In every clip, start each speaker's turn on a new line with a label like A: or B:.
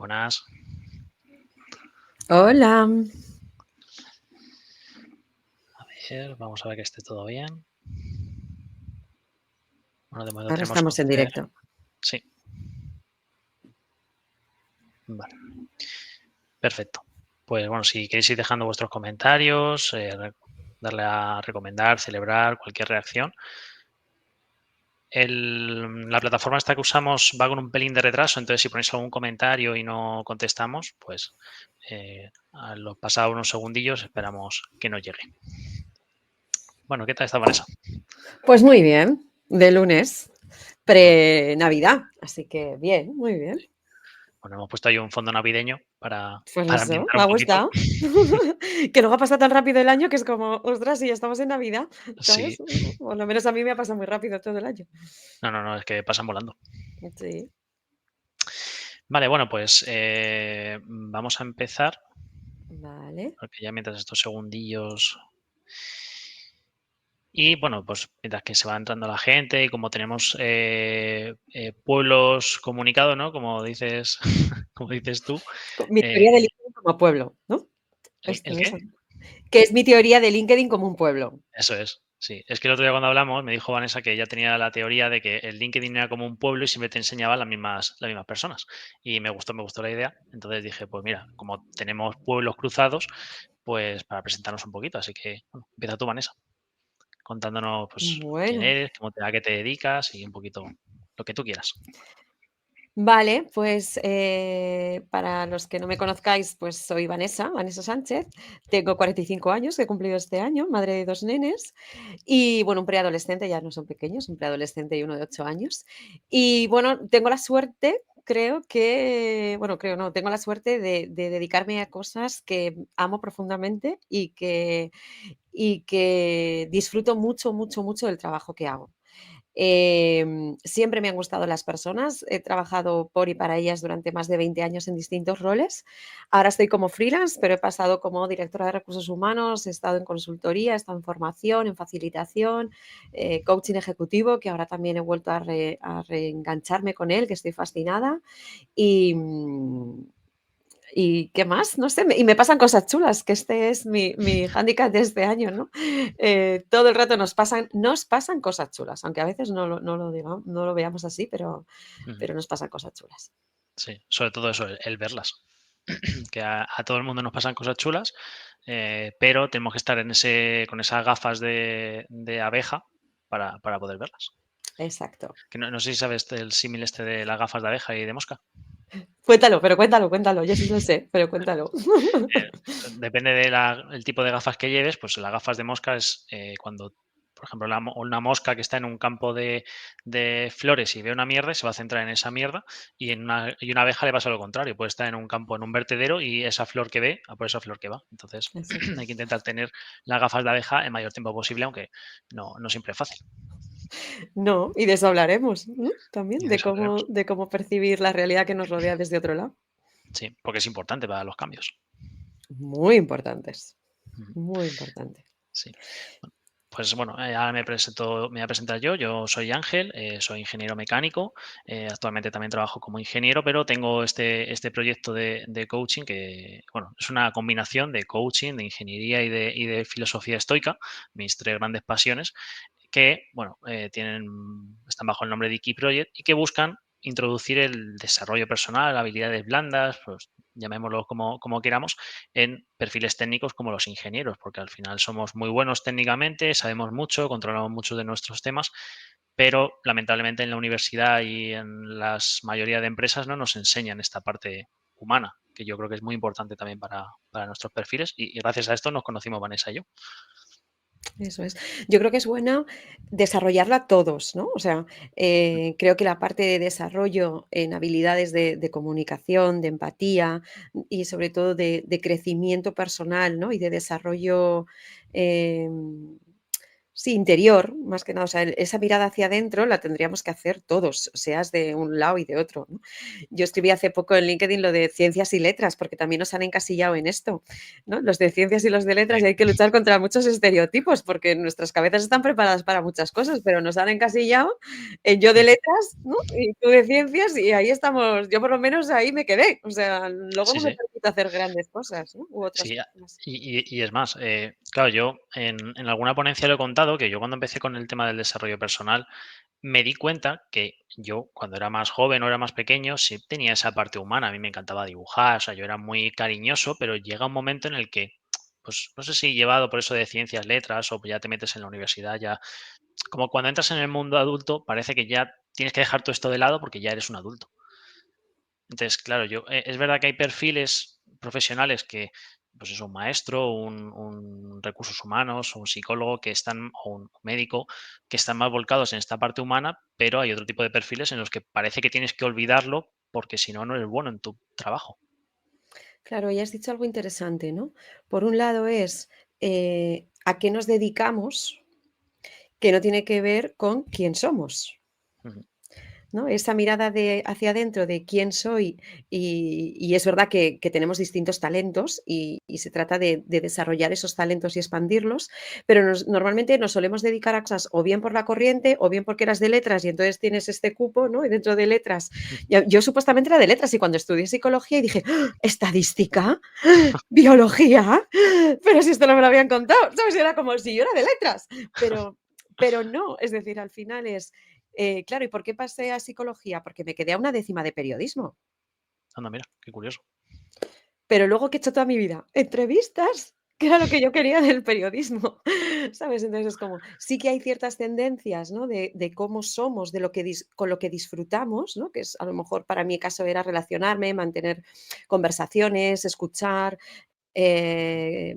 A: Buenas.
B: Hola.
A: A ver, vamos a ver que esté todo bien. Bueno, de momento
B: Ahora
A: tenemos
B: estamos en
A: mujer.
B: directo.
A: Sí. Vale. Perfecto. Pues bueno, si queréis ir dejando vuestros comentarios, darle a recomendar, celebrar, cualquier reacción. La plataforma esta que usamos va con un pelín de retraso, entonces si ponéis algún comentario y no contestamos, pues a los pasados unos segundillos esperamos que nos llegue. Bueno, ¿qué tal está Vanessa?
B: Pues muy bien, de lunes, pre-Navidad, así que bien, muy bien.
A: Bueno, hemos puesto ahí un fondo navideño para
B: Pues eso,
A: ambientar
B: me
A: un
B: ha
A: poquito.
B: gustado. Que luego ha pasado tan rápido el año que es como, ostras, si ya estamos en Navidad,
A: Sí.
B: ¿sabes? Por lo menos a mí me ha pasado muy rápido todo el año.
A: No, es que pasan volando.
B: Sí,
A: Vale, bueno, pues vamos a empezar,
B: vale.
A: porque ya mientras estos segundillos. Y bueno, pues mientras que se va entrando la gente y como tenemos pueblos comunicados, ¿no? Como dices, como dices tú.
B: Mi teoría de LinkedIn como pueblo, ¿no? Esto
A: ¿El
B: es,
A: qué?
B: que es mi teoría de LinkedIn como un pueblo.
A: Eso es, sí. Es que el otro día cuando hablamos me dijo Vanessa que ella tenía la teoría de que el LinkedIn era como un pueblo y siempre te enseñaba las mismas personas. Y me gustó la idea. Entonces dije, pues mira, como tenemos pueblos cruzados, pues para presentarnos un poquito. Así que, bueno, empieza tú, Vanessa, contándonos pues quién
B: Bueno.
A: eres, a qué te dedicas y un poquito lo que tú quieras.
B: Vale, pues para los que no me conozcáis, pues soy Vanessa, Vanessa Sánchez, tengo 45 años, que he cumplido este año, madre de 2 nenes y bueno, un preadolescente, ya no son pequeños, un preadolescente y uno de 8 años. Y bueno, tengo la suerte, creo no, tengo la suerte de dedicarme a cosas que amo profundamente y que disfruto mucho, mucho, mucho del trabajo que hago. Siempre me han gustado las personas, he trabajado por y para ellas durante más de 20 años en distintos roles. Ahora estoy como freelance, pero he pasado como directora de recursos humanos, he estado en consultoría, he estado en formación, en facilitación, coaching ejecutivo, que ahora también he vuelto a reengancharme con él, que estoy fascinada. Y, ¿Y qué más? No sé, y me pasan cosas chulas, que este es mi hándicap de este año, ¿no? Todo el rato nos pasan cosas chulas, aunque a veces no lo veamos así, pero,
A: Ujú.
B: pero nos pasan cosas chulas.
A: Sí, sobre todo eso, el verlas. Que a todo el mundo nos pasan cosas chulas, pero tenemos que estar con esas gafas de abeja para poder verlas.
B: Exacto.
A: Que no sé si sabes el símil este de las gafas de abeja y de mosca.
B: Cuéntalo, pero cuéntalo, yo sí lo sé, pero cuéntalo.
A: Depende del tipo de gafas que lleves, pues las gafas de mosca es cuando, por ejemplo, una mosca que está en un campo de flores y ve una mierda, se va a centrar en esa mierda, y una abeja le pasa lo contrario, puede estar en un campo, en un vertedero, y esa flor que ve, a por esa flor que va. Entonces,
B: Exacto.
A: hay que intentar tener las gafas de abeja el mayor tiempo posible, aunque no siempre es fácil.
B: No, y de eso hablaremos, ¿no? También,
A: Y de
B: de
A: eso
B: cómo,
A: hablaremos.
B: de cómo percibir la realidad que nos rodea desde otro lado.
A: Sí, porque es importante para los cambios.
B: Muy importantes,
A: Ujú.
B: muy importantes.
A: Sí. Pues bueno, ahora me voy a presentar yo. Yo soy Ángel, soy ingeniero mecánico. Actualmente también trabajo como ingeniero, pero tengo este proyecto de coaching que, bueno, es una combinación de coaching, de ingeniería y de filosofía estoica, mis tres grandes pasiones, que, bueno, están bajo el nombre de Iki Project y que buscan introducir el desarrollo personal, habilidades blandas, pues llamémoslo como queramos, en perfiles técnicos como los ingenieros, porque al final somos muy buenos técnicamente, sabemos mucho, controlamos muchos de nuestros temas, pero lamentablemente en la universidad y en la mayoría de empresas no nos enseñan esta parte humana, que yo creo que es muy importante también para nuestros perfiles y gracias a esto nos conocimos Vanessa y yo.
B: Eso es. Yo creo que es bueno desarrollarla todos, ¿no? O sea, creo que la parte de desarrollo en habilidades de comunicación, de empatía y sobre todo de crecimiento personal, ¿no? Y de desarrollo, Sí, interior, más que nada, o sea, esa mirada hacia adentro la tendríamos que hacer todos, seas de un lado y de otro, ¿no? Yo escribí hace poco en LinkedIn lo de ciencias y letras, porque también nos han encasillado en esto, ¿no? Los de ciencias y los de letras, y hay que
A: Sí,
B: luchar contra muchos estereotipos, porque nuestras cabezas están preparadas para muchas cosas, pero nos han encasillado en yo de
A: ujú,
B: letras, ¿no? Y tú de ciencias, y ahí estamos, yo por lo menos ahí me quedé, o sea, luego
A: sí,
B: no me
A: sí.
B: permite hacer grandes cosas, ¿no? U otras
A: Sí,
B: cosas.
A: y es más, claro, yo en alguna ponencia lo he contado, que yo cuando empecé con el tema del desarrollo personal, me di cuenta que yo cuando era más joven o era más pequeño, sí tenía esa parte humana, a mí me encantaba dibujar, o sea, yo era muy cariñoso, pero llega un momento en el que, pues no sé si llevado por eso de ciencias, letras o ya te metes en la universidad, ya como cuando entras en el mundo adulto, parece que ya tienes que dejar todo esto de lado porque ya eres un adulto. Entonces, claro, es verdad que hay perfiles profesionales que, pues eso, un maestro, un recursos humanos, un psicólogo que están, o un médico, que están más volcados en esta parte humana, pero hay otro tipo de perfiles en los que parece que tienes que olvidarlo porque si no, no eres bueno en tu trabajo.
B: Claro, y has dicho algo interesante, ¿no? Por un lado es a qué nos dedicamos, que no tiene que ver con quién somos.
A: Ujú,
B: ¿No? Esa mirada de hacia adentro de quién soy y es verdad que tenemos distintos talentos y se trata de desarrollar esos talentos y expandirlos, pero normalmente nos solemos dedicar a cosas o bien por la corriente o bien porque eras de letras y entonces tienes este cupo, ¿no? Y dentro de letras, yo supuestamente era de letras y cuando estudié psicología y dije: "¡Ah! ¿Estadística? ¿Biología? Pero si esto no me lo habían contado", ¿sabes? Y era como si yo era de letras, pero pero no, es decir, al final es claro, ¿y por qué pasé a psicología? Porque me quedé a una décima de periodismo.
A: anda, mira, qué curioso.
B: Pero luego, ¿qué he hecho toda mi vida? Entrevistas, que era lo que yo quería del periodismo, ¿sabes? Entonces es como, sí que hay ciertas tendencias, ¿no? De cómo somos, de lo que con lo que disfrutamos, ¿no? Que es a lo mejor para mi caso era relacionarme, mantener conversaciones, escuchar, eh,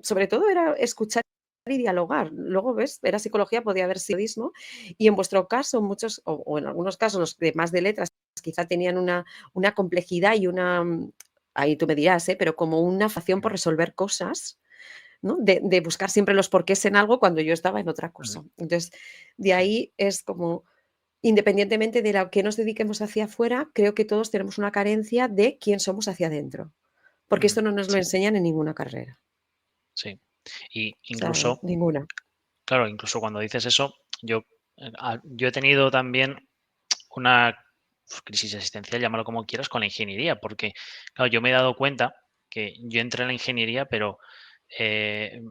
B: sobre todo era escuchar y dialogar. Luego, ¿ves? Era psicología, podía haber sido periodismo, y en vuestro caso, muchos, o en algunos casos, los de más de letras, quizá tenían una complejidad y una, ahí tú me dirás, ¿eh? Pero como una facción por
A: Ujú,
B: resolver cosas, ¿no? De buscar siempre los porqués en algo cuando yo estaba en otra
A: ujú,
B: cosa. Entonces, de
A: sí,
B: ahí es como, independientemente de lo que nos dediquemos hacia afuera, creo que todos tenemos una carencia de quién somos hacia adentro, porque
A: ujú,
B: esto no nos lo
A: sí,
B: enseñan en ninguna carrera.
A: sí. Y
B: O sea,
A: incluso,
B: ninguna.
A: claro, incluso cuando dices eso, yo, yo he tenido también una crisis existencial, llámalo como quieras, con la ingeniería, porque, claro, yo me he dado cuenta que yo entré en la ingeniería, pero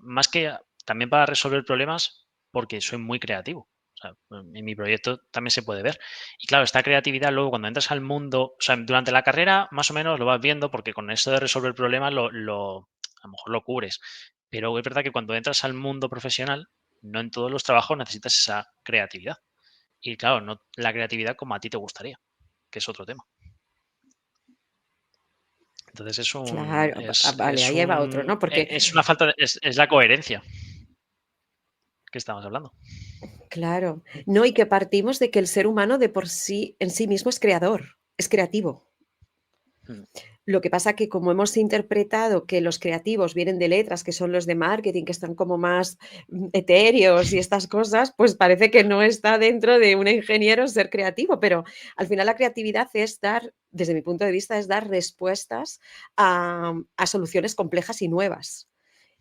A: más que también para resolver problemas, porque soy muy creativo. O sea, en mi proyecto también se puede ver. Y claro, esta creatividad luego cuando entras al mundo, o sea, durante la carrera más o menos lo vas viendo, porque con eso de resolver problemas a lo mejor lo cubres. Pero es verdad que cuando entras al mundo profesional, no en todos los trabajos necesitas esa creatividad. Y claro, no la creatividad como a ti te gustaría, que es otro tema. Entonces
B: Claro, vale, ahí va otro, ¿no? Porque,
A: es una falta de es la coherencia que estamos hablando.
B: claro, no, y que partimos de que el ser humano de por sí, en sí mismo es creador, es creativo.
A: Mm,
B: Lo que pasa que como hemos interpretado que los creativos vienen de letras, que son los de marketing, que están como más etéreos y estas cosas, pues parece que no está dentro de un ingeniero ser creativo, pero al final la creatividad es dar, desde mi punto de vista, es dar respuestas a soluciones complejas y nuevas.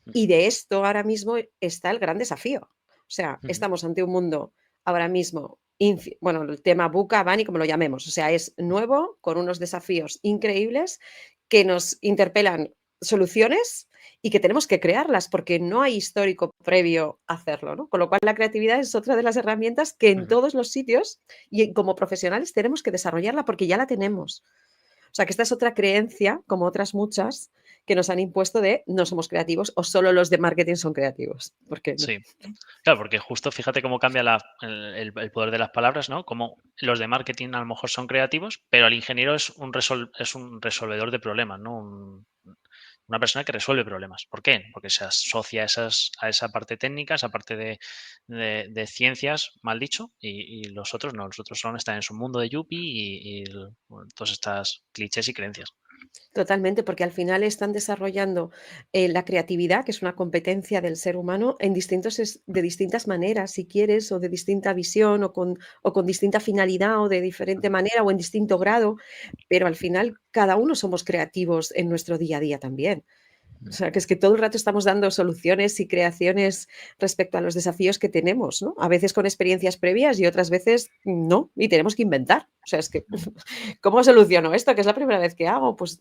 A: ujú,
B: Y de esto ahora mismo está el gran desafío. O sea,
A: ujú,
B: estamos ante un mundo ahora mismo, bueno, el tema VUCA, BANI, como lo llamemos, o sea, es nuevo, con unos desafíos increíbles que nos interpelan soluciones y que tenemos que crearlas porque no hay histórico previo a hacerlo, ¿no? Con lo cual la creatividad es otra de las herramientas que en
A: ujú.
B: todos los sitios y como profesionales tenemos que desarrollarla porque ya la tenemos. O sea, que esta es otra creencia, como otras muchas, que nos han impuesto de no somos creativos o solo los de marketing son creativos. ¿Por qué no?
A: Sí, claro, porque justo fíjate cómo cambia el poder de las palabras, ¿no? Como los de marketing a lo mejor son creativos, pero el ingeniero es un resolvedor de problemas, ¿no? Una persona que resuelve problemas. ¿Por qué? Porque se asocia a esa parte técnica, esa parte de ciencias, mal dicho, y los otros no, los otros solo están en su mundo de Yuppie bueno, todas estas clichés y creencias.
B: Totalmente, porque al final están desarrollando, la creatividad, que es una competencia del ser humano, en distintos de distintas maneras, si quieres, o de distinta visión, o con distinta finalidad, o de diferente manera, o en distinto grado, pero al final cada uno somos creativos en nuestro día a día también. O
A: Mm,
B: sea, que es que todo el rato estamos dando soluciones y creaciones respecto a los desafíos que tenemos, ¿no? A veces con experiencias previas y otras veces no, y tenemos que inventar. O sea, es que,
A: mm,
B: ¿cómo soluciono esto? Que es la primera vez que hago. Pues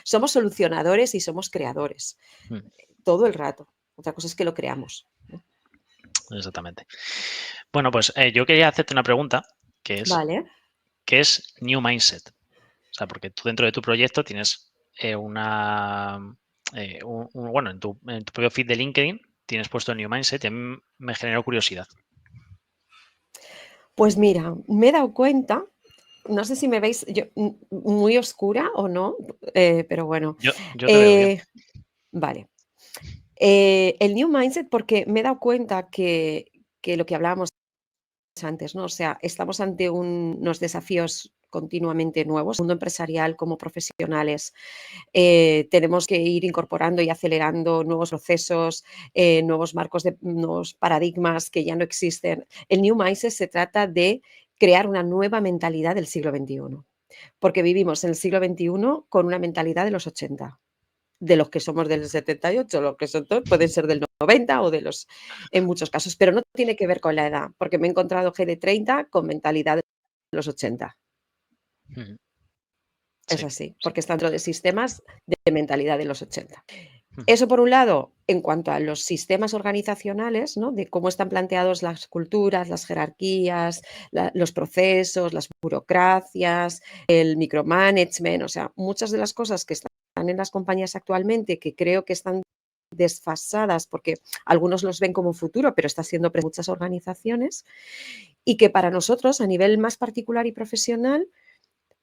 B: somos solucionadores y somos creadores,
A: mm,
B: todo el rato. Otra cosa es que lo creamos, ¿no?
A: exactamente. Bueno, pues yo quería hacerte una pregunta que es,
B: Vale.
A: ¿qué es New Mindset? O sea, porque tú dentro de tu proyecto tienes bueno, en tu propio feed de LinkedIn tienes puesto New Mindset y a mí me generó curiosidad.
B: Pues mira, me he dado cuenta, no sé si me veis yo, muy oscura o no, pero bueno,
A: Yo te veo bien.
B: eh, vale. El New Mindset, porque me he dado cuenta que lo que hablábamos antes, ¿no? O sea, estamos ante unos desafíos continuamente nuevos, mundo empresarial como profesionales. Tenemos que ir incorporando y acelerando nuevos procesos, nuevos marcos de nuevos paradigmas que ya no existen. El New Mindset se trata de crear una nueva mentalidad del siglo XXI, porque vivimos en el siglo XXI con una mentalidad de los 80, de los que somos del 78, los que son pueden ser del 90 o de los en muchos casos, pero no tiene que ver con la edad, porque me he encontrado G de 30 con mentalidad de los 80.
A: Ujú.
B: Es
A: Sí,
B: así,
A: sí.
B: porque están dentro de sistemas de mentalidad de los 80.
A: Ujú,
B: Eso por un lado, en cuanto a los sistemas organizacionales, ¿no? De cómo están planteados las culturas, las jerarquías, los procesos, las burocracias, el micromanagement, o sea, muchas de las cosas que están en las compañías actualmente que creo que están desfasadas porque algunos los ven como futuro, pero está siendo muchas organizaciones y que para nosotros a nivel más particular y profesional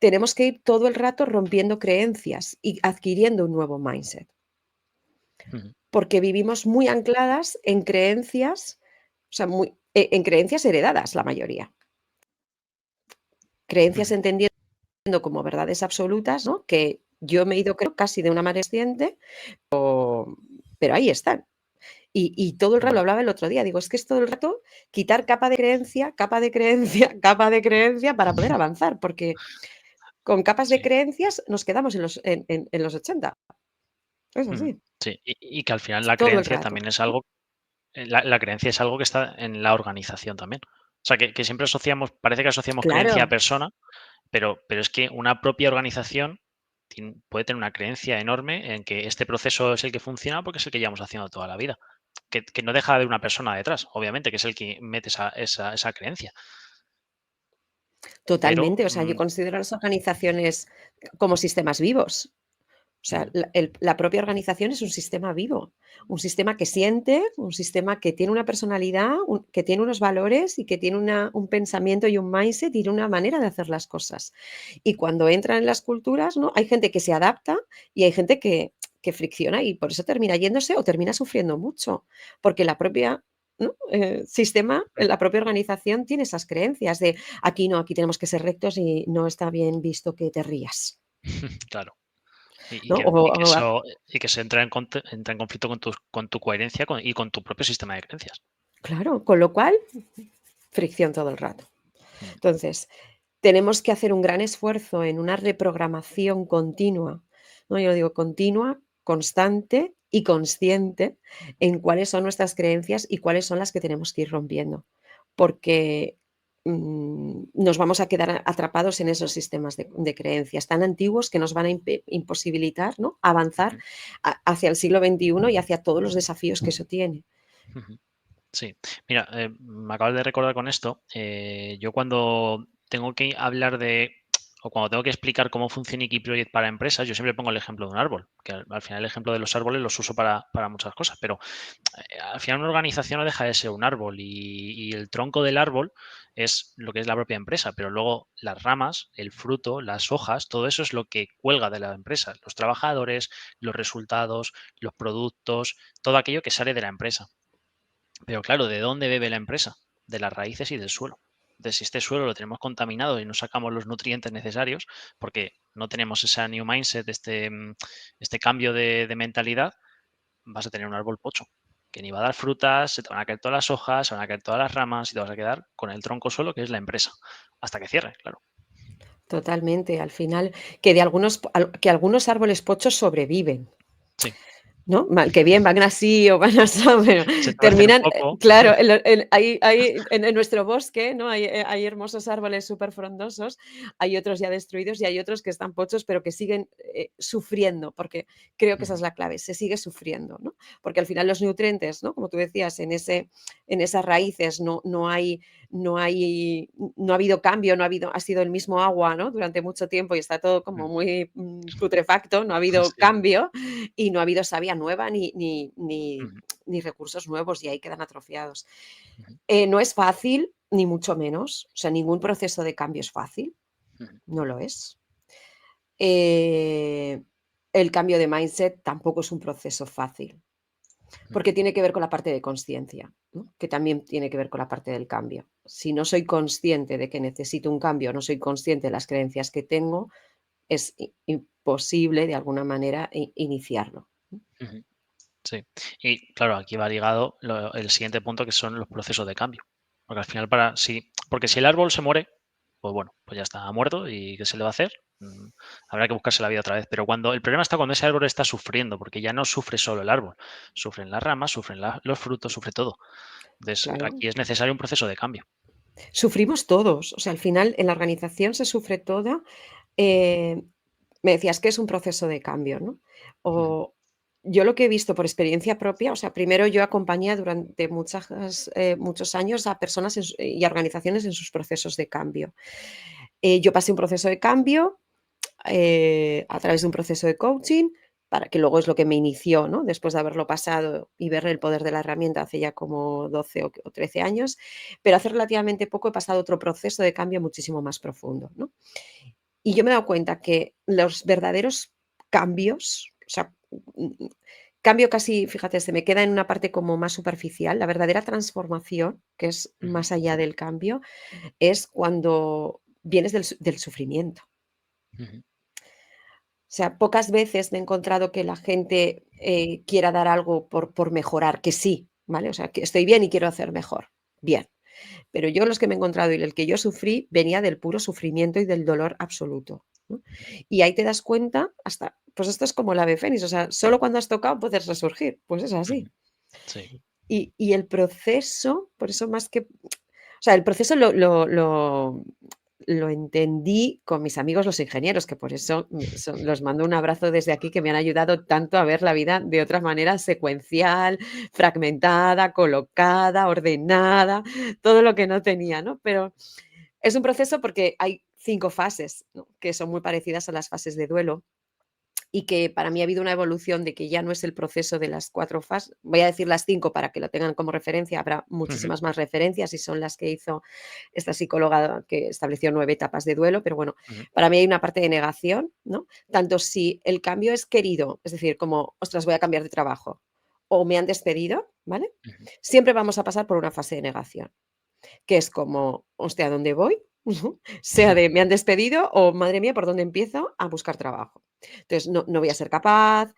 B: tenemos que ir todo el rato rompiendo creencias y adquiriendo un nuevo mindset,
A: ujú,
B: porque vivimos muy ancladas en creencias, o sea, muy en creencias heredadas, la mayoría. Creencias
A: ujú.
B: entendiendo como verdades absolutas, ¿no? Que yo me he ido creo casi de una manera consciente, pero ahí están. Y todo el rato, lo
A: Vale.
B: hablaba el otro día, digo, es que es todo el rato quitar capa de creencia, capa de creencia para poder avanzar, porque con capas de
A: Sí.
B: creencias nos quedamos en los 80. Es
A: Ujú.
B: así,
A: Sí, y que al final la
B: todo el
A: creencia
B: rato.
A: también es algo, la creencia es algo que está en la organización también. O sea, que siempre asociamos, parece que asociamos creencia a
B: Claro,
A: persona, pero es que una propia organización puede tener una creencia enorme en que este proceso es el que funciona porque es el que llevamos haciendo toda la vida. Que no deja de haber una persona detrás, obviamente, que es el que mete esa creencia. Pero,
B: totalmente. O sea, yo considero a las organizaciones como sistemas vivos. O sea,
A: ujú,
B: la propia organización es un sistema vivo, un sistema que siente, un sistema que tiene una personalidad, que tiene unos valores y que tiene un pensamiento y un mindset y una manera de hacer las cosas. Y cuando entran en las culturas, ¿no? Hay gente que se adapta y hay gente que fricciona y por eso termina yéndose o termina sufriendo mucho, porque la propia, ¿no? Sistema, la propia organización tiene esas creencias de aquí no, aquí tenemos que ser rectos y no está bien visto que te rías,
A: claro. Y, y
B: ¿no?
A: que, y que eso y que se entra en conflicto con tu coherencia y con tu propio sistema de creencias.
B: Claro, con lo cual, fricción todo el rato.
A: Mm,
B: Entonces, tenemos que hacer un gran esfuerzo en una reprogramación continua, ¿no? Yo digo continua, constante y consciente en cuáles son nuestras creencias y cuáles son las que tenemos que ir rompiendo, porque nos vamos a quedar atrapados en esos sistemas de creencias tan antiguos que nos van a imposibilitar, ¿no? Avanzar
A: ujú,
B: hacia el siglo XXI y hacia todos los desafíos que eso tiene.
A: ujú. Sí, mira, me acabas de recordar con esto. Yo cuando tengo que hablar o cuando tengo que explicar cómo funciona Iki Project para empresas, yo siempre pongo el ejemplo de un árbol, que al final el ejemplo de los árboles los uso para muchas cosas, pero al final una organización no deja de ser un árbol y el tronco del árbol es lo que es la propia empresa, pero luego las ramas, el fruto, las hojas, todo eso es lo que cuelga de la empresa, los trabajadores, los resultados, los productos, todo aquello que sale de la empresa. Pero claro, ¿de dónde bebe la empresa? De las raíces y del suelo. de si este suelo lo tenemos contaminado y no sacamos los nutrientes necesarios, porque no tenemos esa new mindset, este cambio de mentalidad, vas a tener un árbol pocho, que ni va a dar frutas, se te van a caer todas las hojas, se van a caer todas las ramas y te vas a quedar con el tronco solo, que es la empresa, hasta que cierre, claro.
B: Totalmente. Al final, que de algunos que algunos árboles pochos sobreviven.
A: Sí,
B: ¿No? Mal que bien, van así o van así, pero
A: se tuercen un
B: terminan,
A: poco.
B: claro, hay en nuestro bosque, ¿no? Hay hermosos árboles superfrondosos, hay otros ya destruidos y hay otros que están pochos, pero que siguen, sufriendo, porque creo que esa
A: Ujú,
B: es la clave, se sigue sufriendo, ¿no? Porque al final los nutrientes, ¿no? Como tú decías, en esas raíces no ha habido cambio, no ha habido ha sido el mismo agua, ¿no? Durante mucho tiempo y está todo como
A: mm,
B: muy, putrefacto, no ha habido
A: sí,
B: cambio y no ha habido savia nueva ni
A: ujú,
B: ni recursos nuevos y ahí quedan atrofiados.
A: ujú,
B: No es fácil, ni mucho menos, o sea, ningún proceso de cambio es fácil,
A: ujú,
B: no lo es. Eh, el cambio de mindset tampoco es un proceso fácil,
A: ujú,
B: porque tiene que ver con la parte de conciencia, ¿no? Que también tiene que ver con la parte del cambio. Si no soy consciente de que necesito un cambio, no soy consciente de las creencias que tengo, es imposible de alguna manera iniciarlo.
A: ujú. Sí, y claro, aquí va ligado el siguiente punto que son los procesos de cambio. Porque al final, porque si el árbol se muere, pues bueno, pues ya está, ha muerto y ¿qué se le va a hacer? Habrá que buscarse la vida otra vez. Pero el problema está cuando ese árbol está sufriendo, porque ya no sufre solo el árbol, sufren las ramas, sufren los frutos, sufre todo. Entonces,
B: Claro.
A: aquí es necesario un proceso de cambio.
B: Sufrimos todos, o sea, al final en la organización se sufre toda. eh, Me decías que es un proceso de cambio, ¿no?
A: Ujú,
B: O yo lo que he visto por experiencia propia, o sea, primero yo acompañé durante muchos años a personas y a organizaciones en sus procesos de cambio. Yo pasé un proceso de cambio a través de un proceso de coaching, para que luego es lo que me inició, ¿no? Después de haberlo pasado y ver el poder de la herramienta hace ya como 12 o 13 años, pero hace relativamente poco he pasado otro proceso de cambio muchísimo más profundo, ¿no? Y yo me he dado cuenta que los verdaderos cambios, o sea, cambio casi, fíjate, se me queda en una parte como más superficial, la verdadera transformación, que es
A: ujú,
B: más allá del cambio, es cuando vienes del sufrimiento.
A: ujú,
B: O sea, pocas veces me he encontrado que la gente, quiera dar algo por mejorar, que sí, ¿vale? O sea, que estoy bien y quiero hacer mejor. Bien, pero yo los que me he encontrado y el que yo sufrí venía del puro sufrimiento y del dolor absoluto, ¿no? Y ahí te das cuenta hasta pues esto es como el ave fénix, o sea, solo cuando has tocado puedes resurgir, pues es
A: ujú.
B: así.
A: Sí.
B: Y el proceso, por eso más que o sea, el proceso lo entendí con mis amigos los ingenieros, que por eso los mando un abrazo desde aquí, que me han ayudado tanto a ver la vida de otra manera secuencial, fragmentada, colocada, ordenada, todo lo que no tenía, ¿no? Pero es un proceso porque hay 5 fases, ¿no? Que son muy parecidas a las fases de duelo y que para mí ha habido una evolución de que ya no es el proceso de las 4 fases, voy a decir las 5 para que lo tengan como referencia, habrá
A: Ujú,
B: muchísimas más referencias y son las que hizo esta psicóloga que estableció 9 etapas de duelo, pero bueno,
A: ujú,
B: para mí hay una parte de negación, ¿no? Tanto si el cambio es querido, es decir, como, ostras, voy a cambiar de trabajo, o me han despedido, ¿vale?
A: ujú.
B: Siempre vamos a pasar por una fase de negación que es como, hostia, ¿a dónde voy? Sea de me han despedido o madre mía, ¿por dónde empiezo a buscar trabajo? Entonces, no voy a ser capaz,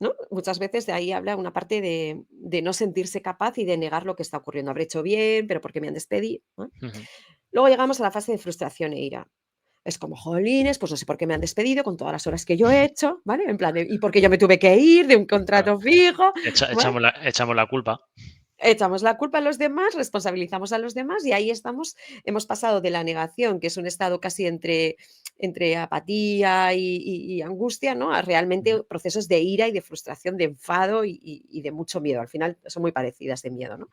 B: ¿no? Muchas veces de ahí habla una parte de no sentirse capaz y de negar lo que está ocurriendo. Habré hecho bien, pero porque me han despedido, ¿no?
A: Ujú,
B: Luego llegamos a la fase de frustración e ira. Es como, jolines, pues no sé por qué me han despedido con todas las horas que yo he hecho, ¿vale? En plan de, ¿y por qué yo me tuve que ir de un
A: claro.
B: contrato fijo? ¿Vale?
A: Echamos la culpa.
B: Echamos la culpa a los demás, responsabilizamos a los demás y ahí estamos, hemos pasado de la negación, que es un estado casi entre apatía y angustia, ¿no? A
A: Ujú,
B: realmente procesos de ira y de frustración, de enfado y de mucho miedo. Al final son muy parecidas de miedo, ¿no?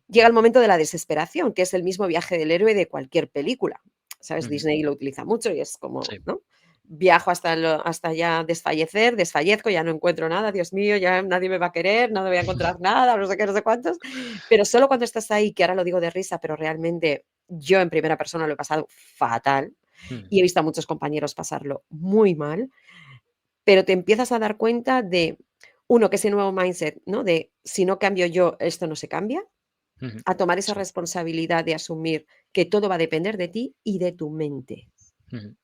B: Llega el momento de la desesperación, que es el mismo viaje del héroe de cualquier película. ¿Sabes?
A: ujú.
B: Disney lo utiliza mucho y es como,
A: Sí.
B: ¿no? Viajo hasta ya desfallecer, desfallezco, ya no encuentro nada, Dios mío, ya nadie me va a querer, no me voy a encontrar nada, no sé qué, no sé cuántos. Pero solo cuando estás ahí, que ahora lo digo de risa, pero realmente yo en primera persona lo he pasado fatal
A: Ujú,
B: y he visto a muchos compañeros pasarlo muy mal, pero te empiezas a dar cuenta de, uno, que ese nuevo mindset, ¿no? De si no cambio yo, esto no se cambia.
A: Ujú.
B: a tomar esa
A: Sí.
B: responsabilidad de asumir que todo va a depender de ti y de tu mente,
A: Ujú.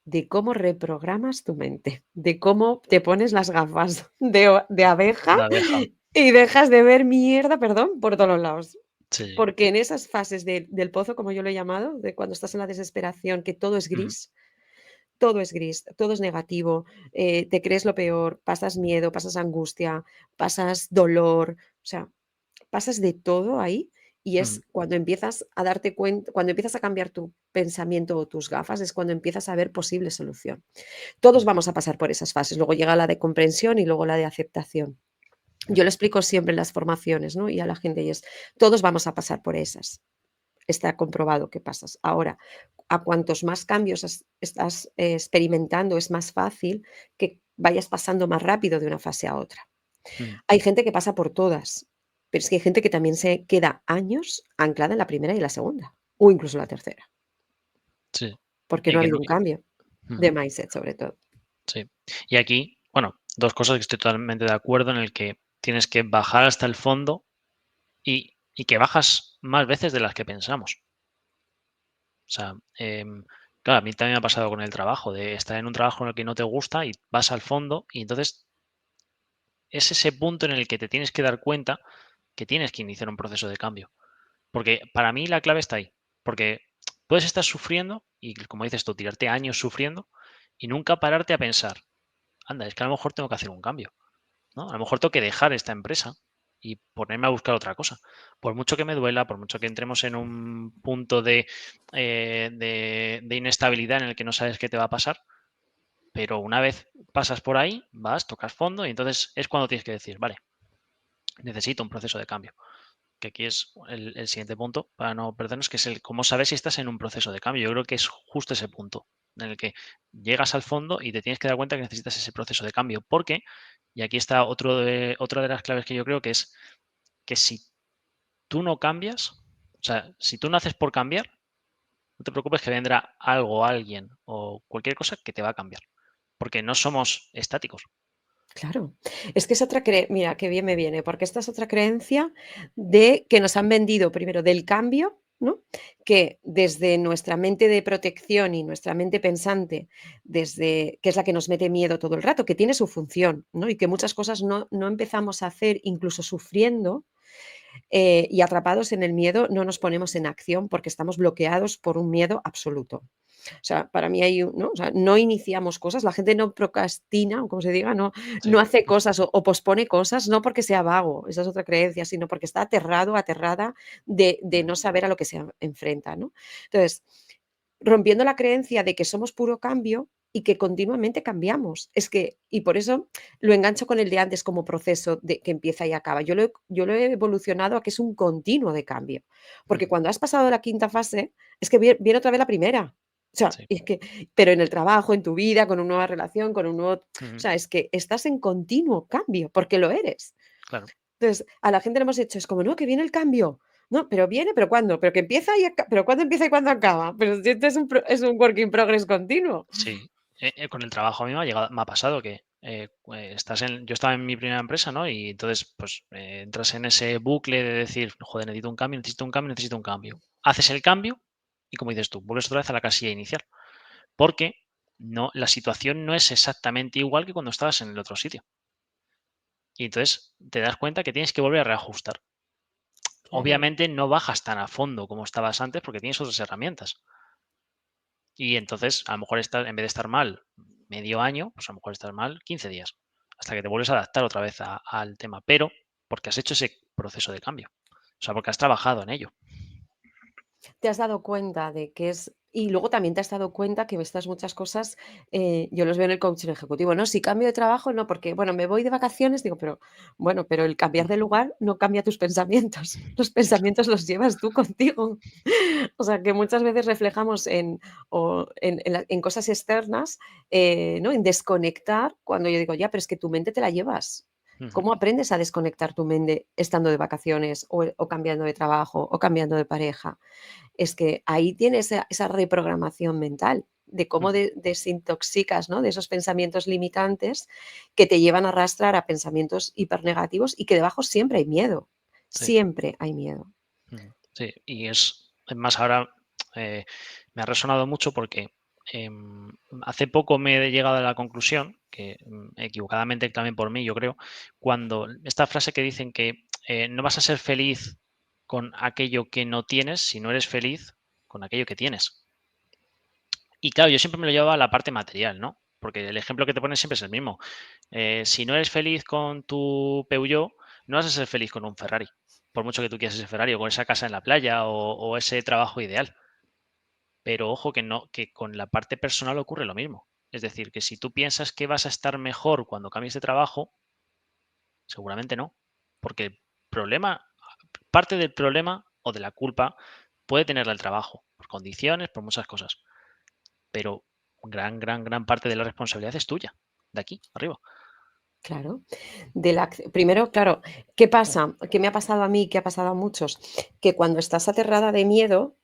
B: de cómo reprogramas tu mente, de cómo te pones las gafas de abeja
A: La abeja.
B: y dejas de ver mierda, perdón, por todos los lados.
A: Sí.
B: Porque en esas fases del pozo, como yo lo he llamado, de cuando estás en la desesperación, que
A: Ujú.
B: todo es gris, todo es negativo, te crees lo peor, pasas miedo, pasas angustia, pasas dolor, o sea, pasas de todo ahí y
A: Ujú.
B: es cuando empiezas a darte cuenta, cuando empiezas a cambiar tu pensamiento o tus gafas, es cuando empiezas a ver posible solución. Todos
A: Ujú.
B: vamos a pasar por esas fases, luego llega la de comprensión y luego la de aceptación. Yo
A: Ujú.
B: lo explico siempre en las formaciones, ¿no? Y a la gente y es, todos vamos a pasar por esas. Está comprobado que pasas. Ahora, a cuantos más cambios estás experimentando, es más fácil que vayas pasando más rápido de una fase a otra.
A: Ujú.
B: Hay gente que pasa por todas, pero es que hay gente que también se queda años anclada en la primera y la segunda, o incluso la tercera,
A: Sí.
B: porque
A: Y
B: no ha
A: que
B: habido
A: no.
B: un cambio de
A: Ujú.
B: mindset, sobre todo.
A: Sí. Y aquí, bueno, 2 cosas que estoy totalmente de acuerdo en el que tienes que bajar hasta el fondo y que bajas más veces de las que pensamos. O sea, claro, a mí también me ha pasado con el trabajo, de estar en un trabajo en el que no te gusta y vas al fondo y entonces es ese punto en el que te tienes que dar cuenta que tienes que iniciar un proceso de cambio. Porque para mí la clave está ahí. Porque puedes estar sufriendo y, como dices tú, tirarte años sufriendo y nunca pararte a pensar, anda, es que a lo mejor tengo que hacer un cambio, ¿no? A lo mejor tengo que dejar esta empresa y ponerme a buscar otra cosa. Por mucho que me duela, por mucho que entremos en un punto de inestabilidad en el que no sabes qué te va a pasar, pero una vez pasas por ahí, vas, tocas fondo y entonces es cuando tienes que decir, vale, necesito un proceso de cambio. Que aquí es el siguiente punto para no perdernos, que es el cómo sabes si estás en un proceso de cambio. Yo creo que es justo ese punto en el que llegas al fondo y te tienes que dar cuenta que necesitas ese proceso de cambio. Porque, y aquí está otra de las claves que yo creo que es que si tú no cambias, o sea, si tú no haces por cambiar, no te preocupes que vendrá algo, alguien o cualquier cosa que te va a cambiar. Porque no somos estáticos.
B: Claro, es que es otra mira, qué bien me viene, porque esta es otra creencia de que nos han vendido primero del cambio, ¿no? Que desde nuestra mente de protección y nuestra mente pensante, desde que es la que nos mete miedo todo el rato, que tiene su función, ¿no? Y que muchas cosas no empezamos a hacer incluso sufriendo, y atrapados en el miedo no nos ponemos en acción porque estamos bloqueados por un miedo absoluto. O sea, para mí hay un, ¿no? O sea, no iniciamos cosas, la gente no procrastina, o como se diga,
A: Sí.
B: no hace cosas o pospone cosas, no porque sea vago, esa es otra creencia, sino porque está aterrado, aterrada de no saber a lo que se enfrenta, ¿no? Entonces, rompiendo la creencia de que somos puro cambio y que continuamente cambiamos. Es que, y por eso lo engancho con el de antes como proceso de que empieza y acaba. Yo lo he evolucionado a que es un continuo de cambio. Porque
A: Ujú.
B: cuando has pasado la quinta fase, es que viene otra vez la primera. O sea,
A: Sí.
B: es que, pero en el trabajo, en tu vida, con una nueva relación, con un nuevo. O
A: Ujú.
B: sea, es que estás en continuo cambio, porque lo eres.
A: Claro.
B: Entonces, a la gente le hemos hecho, es como, no, que viene el cambio. No, pero viene, pero ¿cuándo? Pero que empieza y pero ¿cuándo empieza y cuándo acaba? Pero si esto es un work in progress continuo.
A: Sí, con el trabajo a mí me ha pasado que yo estaba en mi primera empresa, ¿no? Y entonces, pues entras en ese bucle de decir, joder, necesito un cambio, necesito un cambio, necesito un cambio. Haces el cambio y, como dices tú, vuelves otra vez a la casilla inicial. Porque la situación no es exactamente igual que cuando estabas en el otro sitio. Y entonces te das cuenta que tienes que volver a reajustar.
B: Claro.
A: Obviamente no bajas tan a fondo como estabas antes porque tienes otras herramientas. Y entonces, a lo mejor en vez de estar mal medio año, pues a lo mejor estás mal 15 días, hasta que te vuelves a adaptar otra vez al tema, pero porque has hecho ese proceso de cambio, o sea, porque has trabajado en ello.
B: Te has dado cuenta de que es y luego también te has dado cuenta que estas muchas cosas, yo los veo en el coaching ejecutivo, ¿no? Si cambio de trabajo, no, porque, bueno, me voy de vacaciones, digo, pero, bueno, pero el cambiar
A: Mm.
B: de lugar no cambia tus pensamientos, los
A: Exacto.
B: pensamientos los llevas tú contigo. O sea, que muchas veces reflejamos en cosas externas, ¿no? En desconectar, cuando yo digo: "Ya, pero es que tu mente te la llevas".
A: Ujú.
B: ¿Cómo aprendes a desconectar tu mente estando de vacaciones o cambiando de trabajo o cambiando de pareja? Es que ahí tienes esa reprogramación mental de cómo
A: Ujú.
B: desintoxicas, ¿no? De esos pensamientos limitantes que te llevan a arrastrar a pensamientos hipernegativos y que debajo siempre hay miedo.
A: Sí.
B: Siempre hay miedo.
A: Sí, y es más, ahora me ha resonado mucho porque hace poco me he llegado a la conclusión, que equivocadamente también por mí, yo creo, cuando esta frase que dicen que no vas a ser feliz con aquello que no tienes si no eres feliz con aquello que tienes. Y claro, yo siempre me lo llevaba a la parte material, ¿no? Porque el ejemplo que te pones siempre es el mismo. Si no eres feliz con tu Peugeot, no vas a ser feliz con un Ferrari. Por mucho que tú quieras ese Ferrari o con esa casa en la playa o ese trabajo ideal. Pero ojo que no, que con la parte personal ocurre lo mismo. Es decir, que si tú piensas que vas a estar mejor cuando cambies de trabajo, seguramente no. Porque el problema, parte del problema o de la culpa puede tenerla el trabajo, por condiciones, por muchas cosas. Pero gran parte de la responsabilidad es tuya, de aquí, arriba.
B: Claro. Primero, claro, ¿qué pasa? ¿Qué me ha pasado a mí? ¿Qué ha pasado a muchos? Que cuando estás aterrada de miedo,